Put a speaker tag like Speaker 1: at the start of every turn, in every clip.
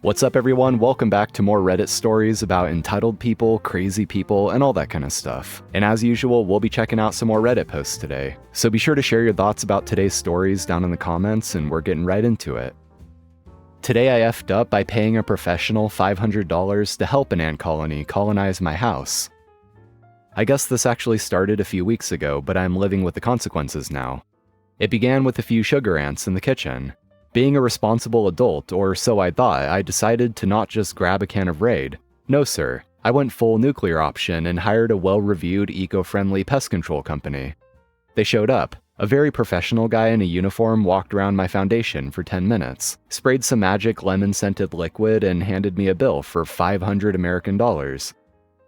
Speaker 1: What's up everyone, welcome back to more Reddit stories about entitled people, crazy people, and all that kind of stuff. And as usual, we'll be checking out some more Reddit posts today. So be sure to share your thoughts about today's stories down in the comments, and we're getting right into it. Today I effed up by paying a professional $500 to help an ant colony colonize my house. I guess this actually started a few weeks ago, but I'm living with the consequences now. It began with a few sugar ants in the kitchen. Being a responsible adult, or so I thought, I decided to not just grab a can of Raid. No sir, I went full nuclear option and hired a well-reviewed eco-friendly pest control company. They showed up. A very professional guy in a uniform walked around my foundation for 10 minutes, sprayed some magic lemon-scented liquid, and handed me a bill for 500 American dollars.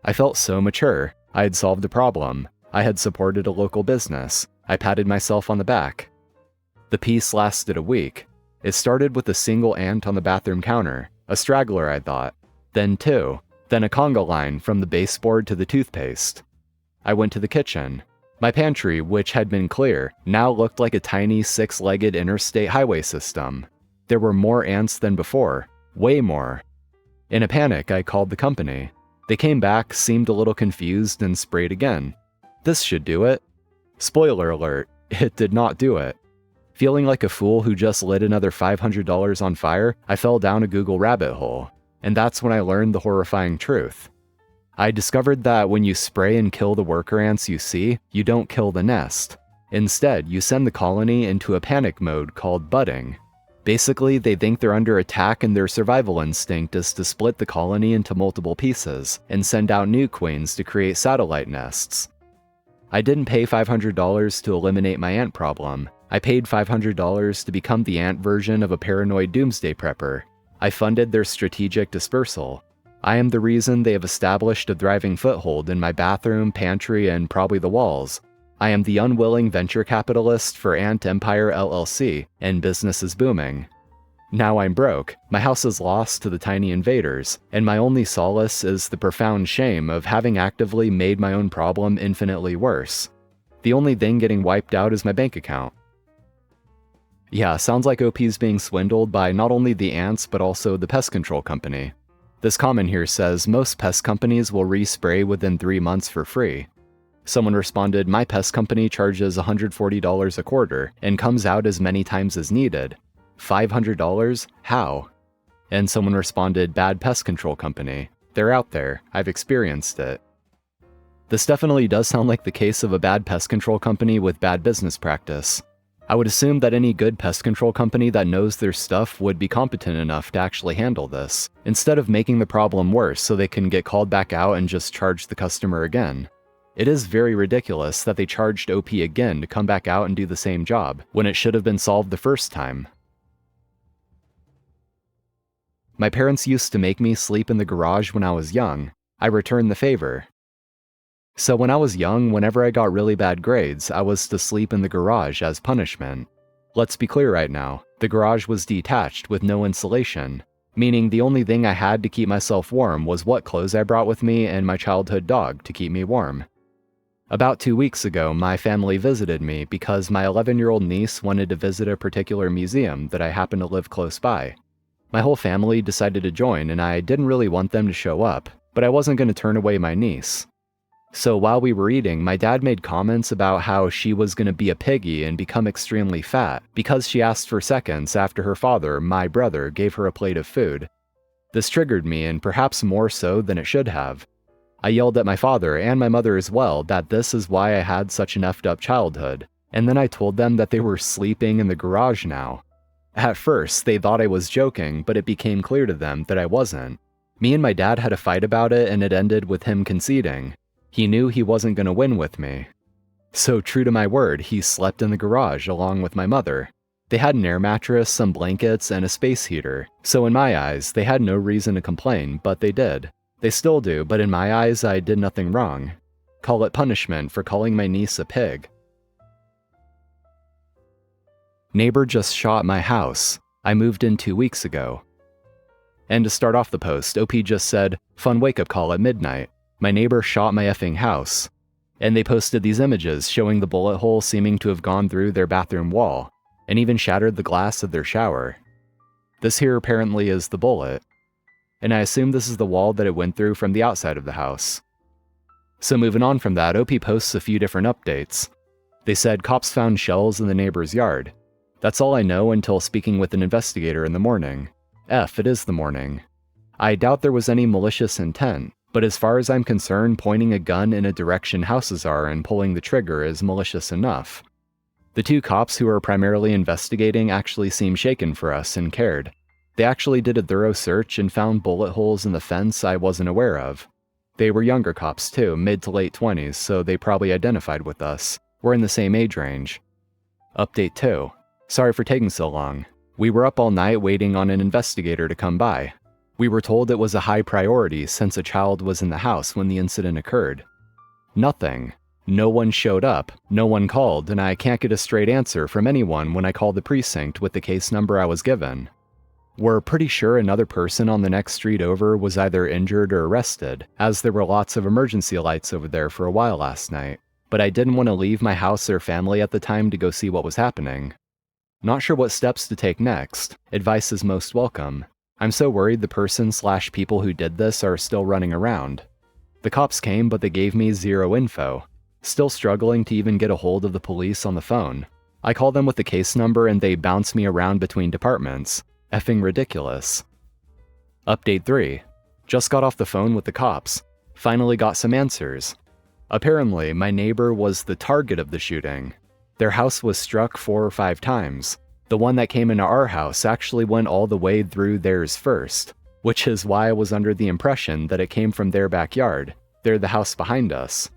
Speaker 1: I felt so mature. I had solved a problem. I had supported a local business. I patted myself on the back. The peace lasted a week. It started with a single ant on the bathroom counter, a straggler I thought, then two, then a conga line from the baseboard to the toothpaste. I went to the kitchen. My pantry, which had been clear, now looked like a tiny six-legged interstate highway system. There were more ants than before, way more. In a panic, I called the company. They came back, seemed a little confused, and sprayed again. This should do it. Spoiler alert, it did not do it. Feeling like a fool who just lit another $500 on fire, I fell down a Google rabbit hole, and that's when I learned the horrifying truth. I discovered that when you spray and kill the worker ants you see, you don't kill the nest. Instead, you send the colony into a panic mode called budding. Basically, they think they're under attack and their survival instinct is to split the colony into multiple pieces and send out new queens to create satellite nests. I didn't pay $500 to eliminate my ant problem. I paid $500 to become the ant version of a paranoid doomsday prepper. I funded their strategic dispersal. I am the reason they have established a thriving foothold in my bathroom, pantry, and probably the walls. I am the unwilling venture capitalist for Ant Empire LLC, and business is booming. Now I'm broke, my house is lost to the tiny invaders, and my only solace is the profound shame of having actively made my own problem infinitely worse. The only thing getting wiped out is my bank account. Yeah, sounds like OP's being swindled by not only the ants but also the pest control company. This comment here says most pest companies will respray within 3 months for free. Someone responded, my pest company charges $140 a quarter and comes out as many times as needed. $500? How? And someone responded, bad pest control company. They're out there, I've experienced it. This definitely does sound like the case of a bad pest control company with bad business practice. I would assume that any good pest control company that knows their stuff would be competent enough to actually handle this, instead of making the problem worse so they can get called back out and just charge the customer again. It is very ridiculous that they charged OP again to come back out and do the same job, when it should have been solved the first time. My parents used to make me sleep in the garage when I was young. I returned the favor. So when I was young, whenever I got really bad grades, I was to sleep in the garage as punishment. Let's be clear right now, the garage was detached with no insulation, meaning the only thing I had to keep myself warm was what clothes I brought with me and my childhood dog to keep me warm. About 2 weeks ago, my family visited me because my 11-year-old niece wanted to visit a particular museum that I happen to live close by. My whole family decided to join and I didn't really want them to show up, but I wasn't going to turn away my niece. So while we were eating, my dad made comments about how she was going to be a piggy and become extremely fat because she asked for seconds after her father, my brother, gave her a plate of food. This triggered me, and perhaps more so than it should have. I yelled at my father and my mother as well that this is why I had such an effed up childhood, and then I told them that they were sleeping in the garage now. At first, they thought I was joking, but it became clear to them that I wasn't. Me and my dad had a fight about it, and it ended with him conceding. He knew he wasn't going to win with me. So true to my word, he slept in the garage along with my mother. They had an air mattress, some blankets, and a space heater, so in my eyes, they had no reason to complain, but they did. They still do, but in my eyes, I did nothing wrong. Call it punishment for calling my niece a pig. Neighbor just shot my house. I moved in 2 weeks ago. And to start off the post, OP just said, fun wake-up call at midnight. My neighbor shot my effing house. And they posted these images showing the bullet hole seeming to have gone through their bathroom wall, and even shattered the glass of their shower. This here apparently is the bullet. and I assume this is the wall that it went through from the outside of the house. So moving on from that, OP posts a few different updates. They said cops found shells in the neighbor's yard. That's all I know until speaking with an investigator in the morning. It is the morning. I doubt there was any malicious intent, but as far as I'm concerned, pointing a gun in a direction houses are and pulling the trigger is malicious enough. The two cops who are primarily investigating actually seemed shaken for us and cared. They actually did a thorough search and found bullet holes in the fence I wasn't aware of. They were younger cops too, mid to late 20s, so they probably identified with us. We're in the same age range. Update 2. Sorry for taking so long. We were up all night waiting on an investigator to come by. We were told it was a high priority since a child was in the house when the incident occurred. Nothing. No one showed up, no one called, and I can't get a straight answer from anyone when I called the precinct with the case number I was given. We're pretty sure another person on the next street over was either injured or arrested, as there were lots of emergency lights over there for a while last night, but I didn't want to leave my house or family at the time to go see what was happening. Not sure what steps to take next. Advice is most welcome. I'm so worried the person/people who did this are still running around. The cops came, but they gave me zero info. Still struggling to even get a hold of the police on the phone. I call them with the case number and they bounce me around between departments. Effing ridiculous. Update 3. Just got off the phone with the cops. Finally got some answers. Apparently, my neighbor was the target of the shooting. Their house was struck 4 or 5 times. The one that came into our house actually went all the way through theirs first, which is why I was under the impression that it came from their backyard. They're the house behind us.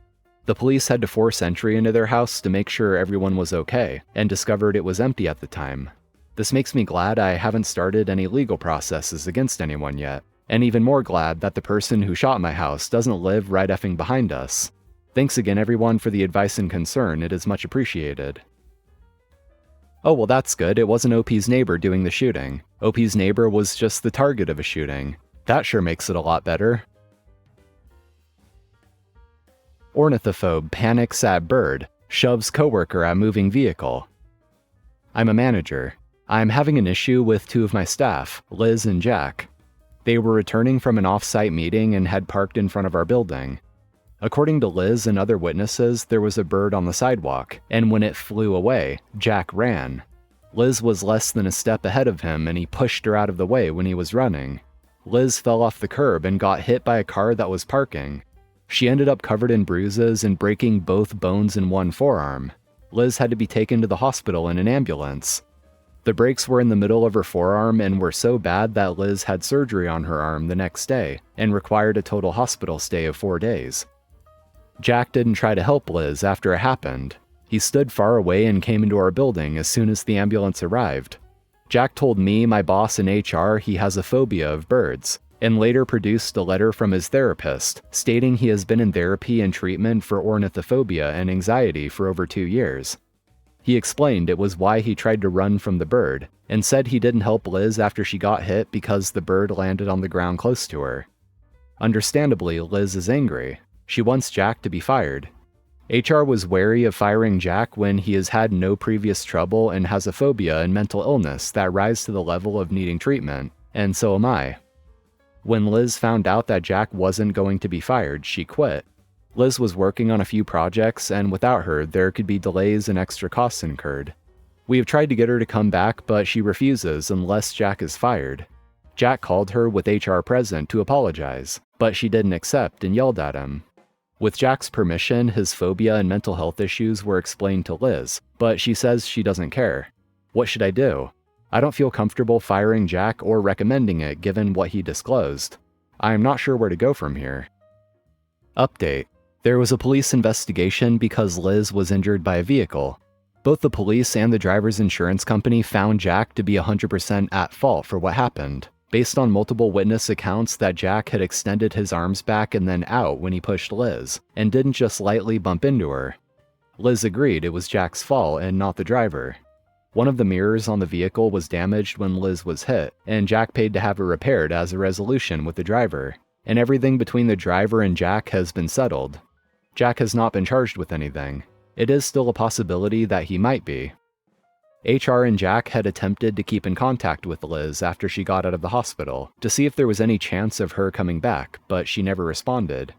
Speaker 1: The police had to force entry into their house to make sure everyone was okay, and discovered it was empty at the time. This makes me glad I haven't started any legal processes against anyone yet, and even more glad that the person who shot my house doesn't live right effing behind us. Thanks again everyone for the advice and concern, it is much appreciated. Oh well, that's good, it wasn't OP's neighbor doing the shooting. OP's neighbor was just the target of a shooting. That sure makes it a lot better. Ornithophobe panics at bird, shoves coworker at moving vehicle. I'm a manager. I'm having an issue with 2 of my staff, Liz and Jack. They were returning from an off-site meeting and had parked in front of our building. According to Liz and other witnesses, there was a bird on the sidewalk, and when it flew away, Jack ran. Liz was less than a step ahead of him and he pushed her out of the way when he was running. Liz fell off the curb and got hit by a car that was parking. She ended up covered in bruises and breaking both bones in one forearm. Liz had to be taken to the hospital in an ambulance. The breaks were in the middle of her forearm and were so bad that Liz had surgery on her arm the next day and required a total hospital stay of 4 days. Jack didn't try to help Liz after it happened. He stood far away and came into our building as soon as the ambulance arrived. Jack told me, my boss in HR, he has a phobia of birds, and later produced a letter from his therapist stating he has been in therapy and treatment for ornithophobia and anxiety for over 2 years. He explained it was why he tried to run from the bird, and said he didn't help Liz after she got hit because the bird landed on the ground close to her. Understandably, Liz is angry. She wants Jack to be fired. HR was wary of firing Jack when he has had no previous trouble and has a phobia and mental illness that rise to the level of needing treatment, and so am I. When Liz found out that Jack wasn't going to be fired, she quit. Liz was working on a few projects, and without her, there could be delays and extra costs incurred. We have tried to get her to come back, but she refuses unless Jack is fired. Jack called her with HR present to apologize, but she didn't accept and yelled at him. With Jack's permission, his phobia and mental health issues were explained to Liz, but she says she doesn't care. What should I do? I don't feel comfortable firing Jack or recommending it given what he disclosed. I am not sure where to go from here. Update. There was a police investigation because Liz was injured by a vehicle. Both the police and the driver's insurance company found Jack to be 100% at fault for what happened, based on multiple witness accounts that Jack had extended his arms back and then out when he pushed Liz, and didn't just lightly bump into her. Liz agreed it was Jack's fault and not the driver. One of the mirrors on the vehicle was damaged when Liz was hit, and Jack paid to have it repaired as a resolution with the driver, and everything between the driver and Jack has been settled. Jack has not been charged with anything. It is still a possibility that he might be. HR and Jack had attempted to keep in contact with Liz after she got out of the hospital to see if there was any chance of her coming back, but she never responded.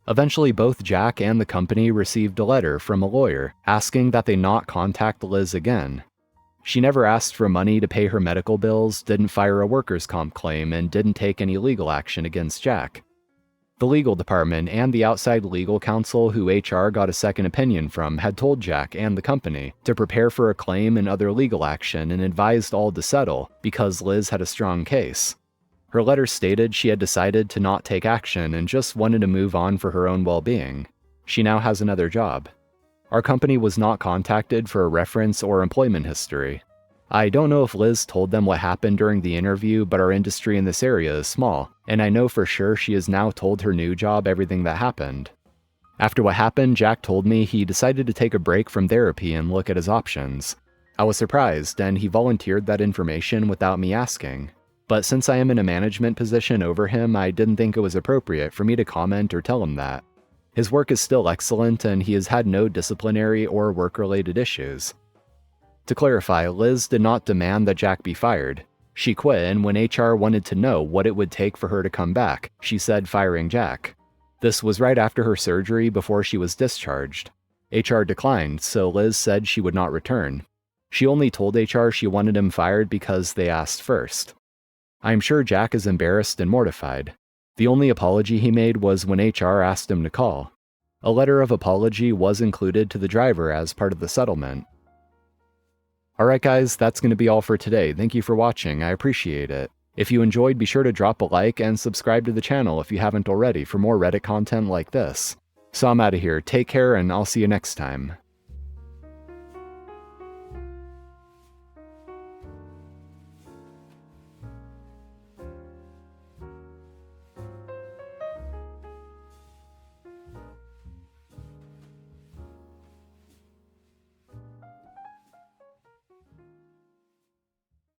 Speaker 1: Eventually, both Jack and the company received a letter from a lawyer asking that they not contact Liz again. She never asked for money to pay her medical bills, didn't file a workers' comp claim, and didn't take any legal action against Jack. The legal department and the outside legal counsel who HR got a second opinion from had told Jack and the company to prepare for a claim and other legal action and advised all to settle because Liz had a strong case. Her letter stated she had decided to not take action and just wanted to move on for her own well-being. She now has another job. Our company was not contacted for a reference or employment history. I don't know if Liz told them what happened during the interview, but our industry in this area is small, and I know for sure she has now told her new job everything that happened. After what happened, Jack told me he decided to take a break from therapy and look at his options. I was surprised, and he volunteered that information without me asking. But since I am in a management position over him, I didn't think it was appropriate for me to comment or tell him that. His work is still excellent, and he has had no disciplinary or work-related issues. To clarify, Liz did not demand that Jack be fired. She quit, and when HR wanted to know what it would take for her to come back, she said firing Jack. This was right after her surgery before she was discharged. HR declined, so Liz said she would not return. She only told HR she wanted him fired because they asked first. I am sure Jack is embarrassed and mortified. The only apology he made was when HR asked him to call. A letter of apology was included to the driver as part of the settlement. Alright guys, that's going to be all for today. Thank you for watching, I appreciate it. If you enjoyed, be sure to drop a like and subscribe to the channel if you haven't already for more Reddit content like this. So I'm out of here, take care, and I'll see you next time.